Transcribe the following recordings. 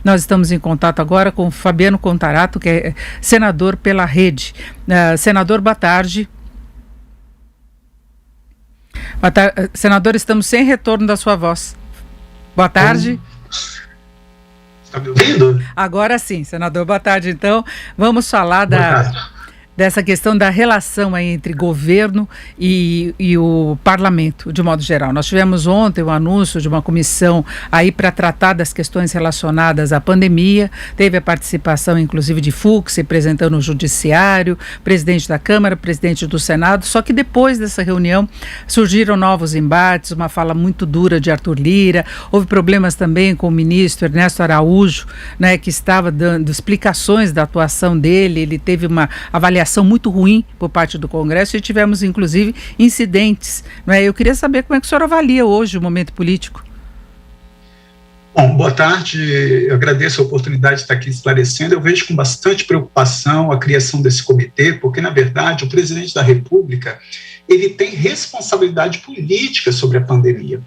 Nós estamos em contato agora com Fabiano Contarato, que é senador pela Rede. Senador, boa tarde. Senador, estamos sem retorno da sua voz. Boa tarde. Está me ouvindo? Agora sim, senador. Boa tarde, então. Vamos falar dessa questão da relação aí entre governo e o parlamento, de modo geral. Nós tivemos ontem o anúncio de uma comissão aí para tratar das questões relacionadas à pandemia. Teve a participação, inclusive, de Fux, representando o Judiciário, presidente da Câmara, presidente do Senado. Só que depois dessa reunião surgiram novos embates, uma fala muito dura de Arthur Lira. Houve problemas também com o ministro Ernesto Araújo, né, que estava dando explicações da atuação dele. Ele teve uma avaliação muito ruim por parte do Congresso e tivemos, inclusive, incidentes. Né? Eu queria saber como é que o senhor avalia hoje o momento político. Bom, boa tarde. Eu agradeço a oportunidade de estar aqui esclarecendo. Eu vejo com bastante preocupação a criação desse comitê, porque, na verdade, o presidente da República ele tem responsabilidade política sobre a pandemia.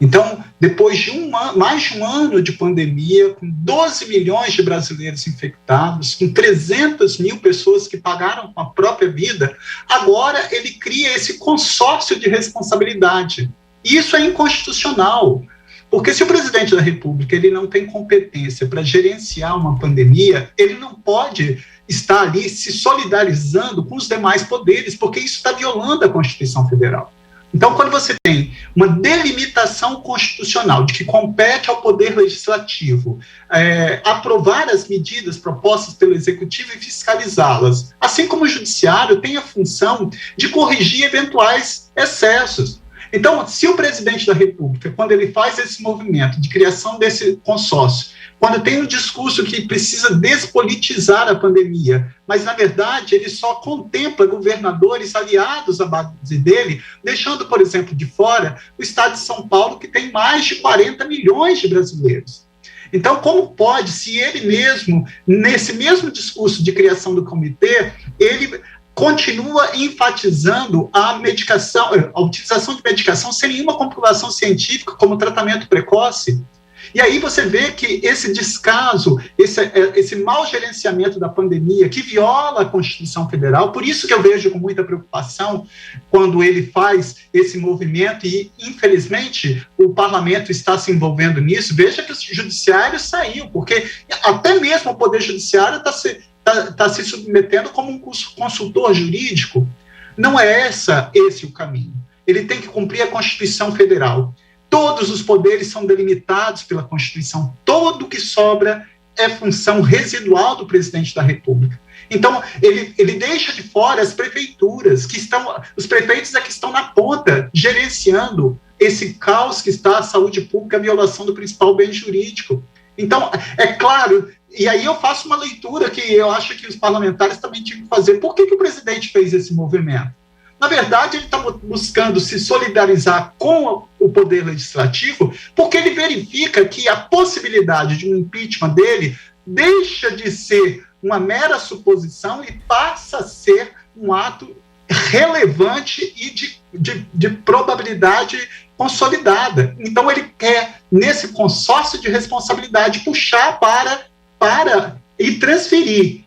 Então, depois de mais de um ano de pandemia, com 12 milhões de brasileiros infectados, com 300 mil pessoas que pagaram com a própria vida, agora ele cria esse consórcio de responsabilidade. E isso é inconstitucional, porque se o presidente da República ele não tem competência para gerenciar uma pandemia, ele não pode estar ali se solidarizando com os demais poderes, porque isso está violando a Constituição Federal. Então, quando você tem uma delimitação constitucional de que compete ao Poder Legislativo aprovar as medidas propostas pelo Executivo e fiscalizá-las, assim como o Judiciário tem a função de corrigir eventuais excessos. Então, se o presidente da República, quando ele faz esse movimento de criação desse consórcio, quando tem um discurso que precisa despolitizar a pandemia, mas, na verdade, ele só contempla governadores aliados à base dele, deixando, por exemplo, de fora o estado de São Paulo, que tem mais de 40 milhões de brasileiros. Então, como pode, se ele mesmo, nesse mesmo discurso de criação do comitê, ele continua enfatizando a medicação, a utilização de medicação sem nenhuma comprovação científica como tratamento precoce? E aí você vê que esse descaso, esse mau gerenciamento da pandemia, que viola a Constituição Federal, por isso que eu vejo com muita preocupação quando ele faz esse movimento e, infelizmente, o parlamento está se envolvendo nisso. Veja que o judiciário saiu, porque até mesmo o Poder Judiciário está se submetendo como um consultor jurídico. Não é esse o caminho. Ele tem que cumprir a Constituição Federal. Todos os poderes são delimitados pela Constituição. Todo o que sobra é função residual do presidente da República. Então, ele deixa de fora as prefeituras, os prefeitos é que estão na ponta, gerenciando esse caos que está a saúde pública, a violação do principal bem jurídico. Então, é claro, e aí eu faço uma leitura que eu acho que os parlamentares também tinham que fazer. Por que o presidente fez esse movimento? Na verdade, ele está buscando se solidarizar com o Poder Legislativo, porque ele verifica que a possibilidade de um impeachment dele deixa de ser uma mera suposição e passa a ser um ato relevante e de probabilidade consolidada. Então, ele quer, nesse consórcio de responsabilidade, puxar para e transferir.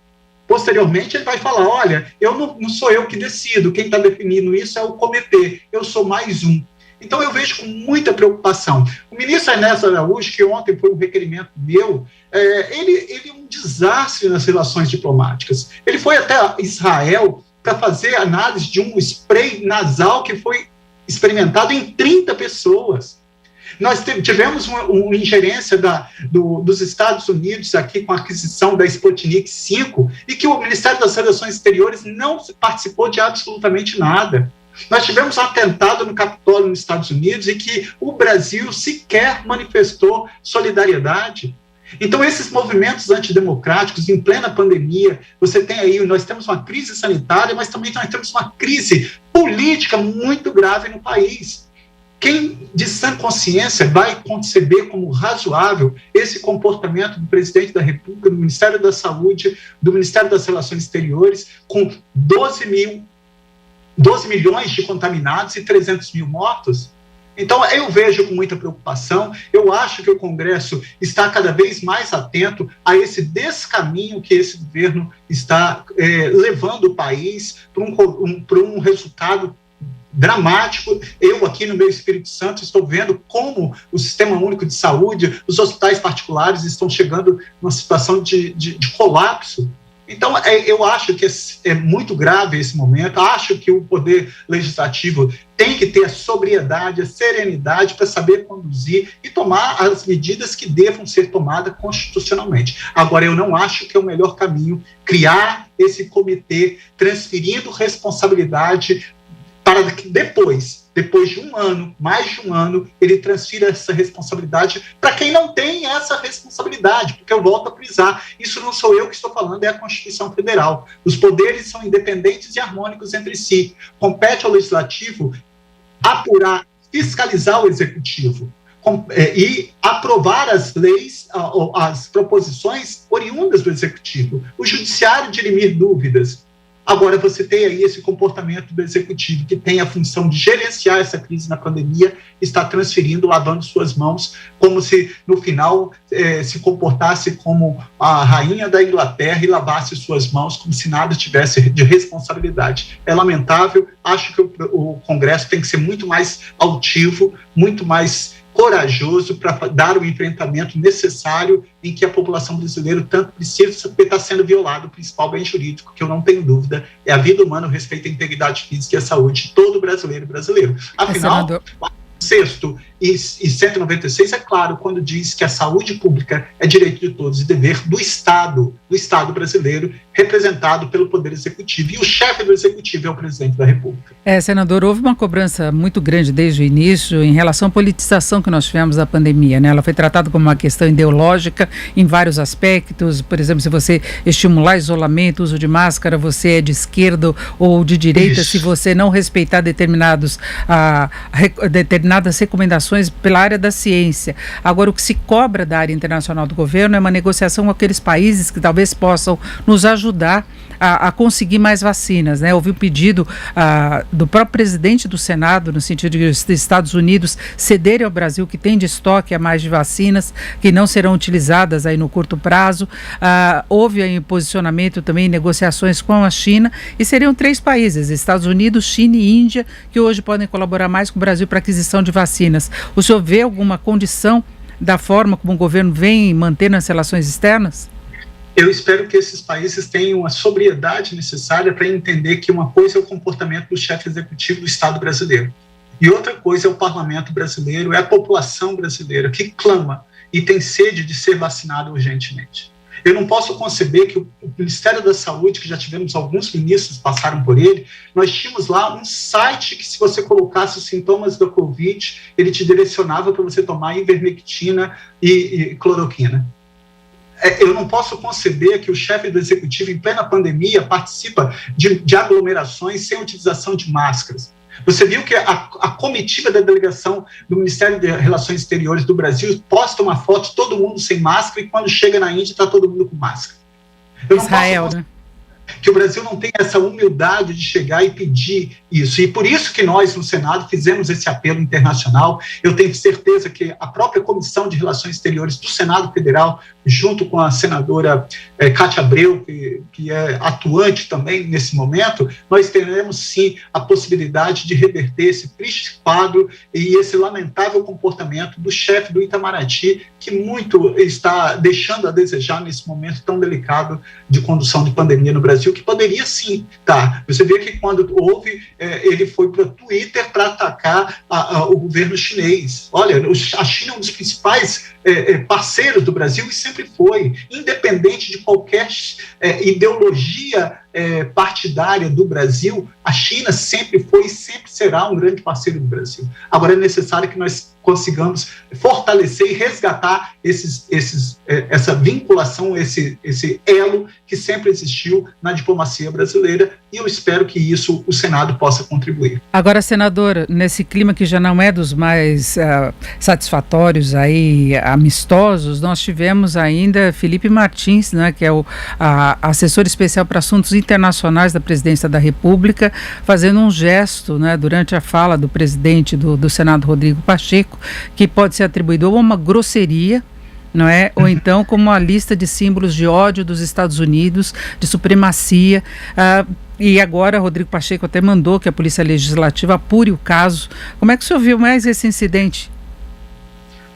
Posteriormente, ele vai falar, olha, não sou eu que decido, quem está definindo isso é o comitê, eu sou mais um. Então, eu vejo com muita preocupação. O ministro Ernesto Araújo, que ontem foi um requerimento meu, ele é um desastre nas relações diplomáticas. Ele foi até Israel para fazer análise de um spray nasal que foi experimentado em 30 pessoas. Nós tivemos uma ingerência dos Estados Unidos aqui com a aquisição da Sputnik V e que o Ministério das Relações Exteriores não participou de absolutamente nada. Nós tivemos um atentado no Capitólio nos Estados Unidos e que o Brasil sequer manifestou solidariedade. Então, esses movimentos antidemocráticos, em plena pandemia, nós temos uma crise sanitária, mas também nós temos uma crise política muito grave no país. Quem de sã consciência vai conceber como razoável esse comportamento do presidente da República, do Ministério da Saúde, do Ministério das Relações Exteriores, com 12 milhões de contaminados e 300 mil mortos? Então, eu vejo com muita preocupação, eu acho que o Congresso está cada vez mais atento a esse descaminho que esse governo está levando o país para um resultado dramático. Eu aqui no meu Espírito Santo estou vendo como o Sistema Único de Saúde, os hospitais particulares estão chegando numa situação de colapso. Então, eu acho que é muito grave esse momento, acho que o Poder Legislativo tem que ter a sobriedade, a serenidade para saber conduzir e tomar as medidas que devam ser tomadas constitucionalmente. Agora, eu não acho que é o melhor caminho criar esse comitê, transferindo responsabilidade para que depois de um ano, mais de um ano, ele transfira essa responsabilidade para quem não tem essa responsabilidade, porque eu volto a frisar, isso não sou eu que estou falando, é a Constituição Federal. Os poderes são independentes e harmônicos entre si. Compete ao Legislativo apurar, fiscalizar o Executivo e aprovar as leis, as proposições oriundas do Executivo. O Judiciário dirimir dúvidas. Agora, você tem aí esse comportamento do Executivo, que tem a função de gerenciar essa crise na pandemia, está transferindo, lavando suas mãos, como se, no final, se comportasse como a rainha da Inglaterra e lavasse suas mãos como se nada tivesse de responsabilidade. É lamentável, acho que o Congresso tem que ser muito mais altivo, muito mais corajoso para dar o enfrentamento necessário em que a população brasileira tanto precisa, porque está sendo violado o principal bem jurídico, que eu não tenho dúvida, é a vida humana, o respeito à integridade física e à saúde de todo brasileiro. Afinal, sexto e 196 é claro quando diz que a saúde pública é direito de todos e dever do Estado brasileiro, representado pelo Poder Executivo, e o chefe do Executivo é o Presidente da República. Senador, houve uma cobrança muito grande desde o início em relação à politização que nós tivemos da pandemia, né? Ela foi tratada como uma questão ideológica em vários aspectos. Por exemplo, se você estimular isolamento, uso de máscara, você é de esquerda ou de direita. Isso. Se você não respeitar determinadas recomendações pela área da ciência. Agora, o que se cobra da área internacional do governo é uma negociação com aqueles países que talvez possam nos ajudar a conseguir mais vacinas, né? Houve um pedido do próprio presidente do Senado, no sentido de os Estados Unidos cederem ao Brasil, que tem de estoque a mais de vacinas, que não serão utilizadas aí no curto prazo. Houve aí posicionamento também, negociações com a China, e seriam 3 países, Estados Unidos, China e Índia, que hoje podem colaborar mais com o Brasil para aquisição de vacinas. O senhor vê alguma condição da forma como o governo vem mantendo as relações externas? Eu espero que esses países tenham a sobriedade necessária para entender que uma coisa é o comportamento do chefe executivo do Estado brasileiro e outra coisa é o parlamento brasileiro, é a população brasileira que clama e tem sede de ser vacinada urgentemente. Eu não posso conceber que o Ministério da Saúde, que já tivemos alguns ministros que passaram por ele, nós tínhamos lá um site que, se você colocasse os sintomas da Covid, ele te direcionava para você tomar ivermectina e cloroquina. Eu não posso conceber que o chefe do Executivo, em plena pandemia, participa de aglomerações sem utilização de máscaras. Você viu que a comitiva da delegação do Ministério de Relações Exteriores do Brasil posta uma foto, todo mundo sem máscara, e quando chega na Índia está todo mundo com máscara. Eu Israel, não posso que o Brasil não tem essa humildade de chegar e pedir isso. E por isso que nós, no Senado, fizemos esse apelo internacional. Eu tenho certeza que a própria Comissão de Relações Exteriores do Senado Federal, junto com a senadora Cátia Abreu, que é atuante também nesse momento, nós teremos, sim, a possibilidade de reverter esse triste quadro e esse lamentável comportamento do chefe do Itamaraty, que muito está deixando a desejar nesse momento tão delicado de condução de pandemia no Brasil, que poderia sim estar. Você vê que quando houve, ele foi para o Twitter para atacar o governo chinês. Olha, a China é um dos principais parceiros do Brasil e sempre foi, independente de qualquer ideologia partidária do Brasil, a China sempre foi e sempre será um grande parceiro do Brasil. Agora é necessário que nós consigamos fortalecer e resgatar essa vinculação, esse elo que sempre existiu na diplomacia brasileira, e eu espero que isso o Senado possa contribuir. Agora, senador, nesse clima que já não é dos mais satisfatórios, aí, amistosos, nós tivemos ainda Felipe Martins, né, que é o assessor especial para assuntos internacionais internacionais da Presidência da República, fazendo um gesto, né, durante a fala do presidente do Senado, Rodrigo Pacheco, que pode ser atribuído a uma grosseria, não é? Ou então como uma lista de símbolos de ódio dos Estados Unidos, de supremacia. E agora Rodrigo Pacheco até mandou que a Polícia Legislativa apure o caso. Como é que o senhor viu mais esse incidente?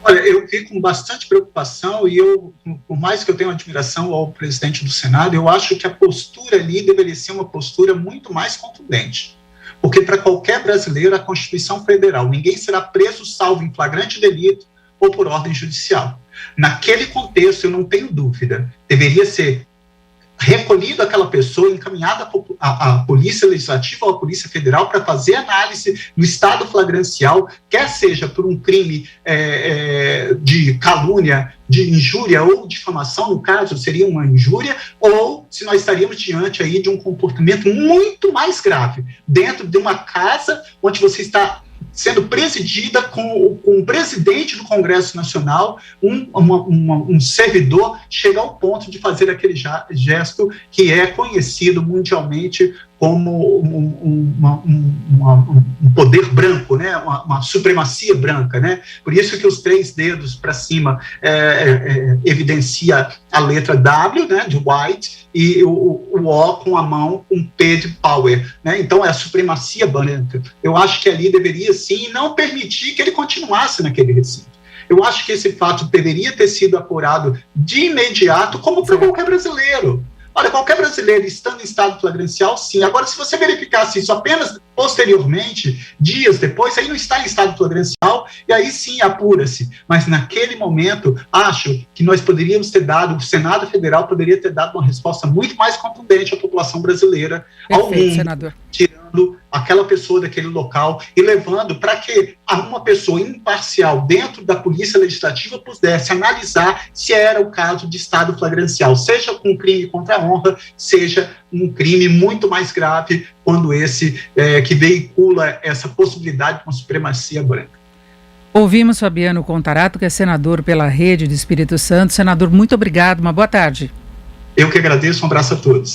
Olha, eu vi com bastante preocupação e eu, por mais que eu tenha admiração ao presidente do Senado, eu acho que a postura ali deveria ser uma postura muito mais contundente. Porque para qualquer brasileiro, a Constituição Federal, ninguém será preso salvo em flagrante delito ou por ordem judicial. Naquele contexto, eu não tenho dúvida, deveria ser recolhido aquela pessoa, encaminhada à Polícia Legislativa ou à Polícia Federal para fazer análise no estado flagrancial, quer seja por um crime de calúnia, de injúria ou difamação, no caso seria uma injúria, ou se nós estaríamos diante aí de um comportamento muito mais grave, dentro de uma casa onde você está sendo presidida com o presidente do Congresso Nacional, um servidor, chega ao ponto de fazer aquele gesto que é conhecido mundialmente como um poder branco, né? Uma supremacia branca, né? Por isso que os 3 dedos para cima evidencia a letra W, né, de white, e o O com a mão, um P de power, né? Então é a supremacia branca. Eu acho que ali deveria sim não permitir que ele continuasse naquele recinto. Eu acho que esse fato deveria ter sido apurado de imediato, como para qualquer brasileiro. Olha, qualquer brasileiro estando em estado flagrancial, sim. Agora, se você verificasse isso apenas posteriormente, dias depois, aí não está em estado flagrancial, e aí sim apura-se. Mas naquele momento, acho que nós poderíamos ter dado, o Senado Federal poderia ter dado uma resposta muito mais contundente à população brasileira, ao mundo, senador, tirando aquela pessoa daquele local e levando para que uma pessoa imparcial dentro da Polícia Legislativa pudesse analisar se era o caso de estado flagrancial, seja com crime contra a honra, seja um crime muito mais grave, quando esse que veicula essa possibilidade de uma supremacia branca. Ouvimos Fabiano Contarato, que é senador pela Rede do Espírito Santo. Senador, muito obrigado, uma boa tarde. Eu que agradeço, um abraço a todos.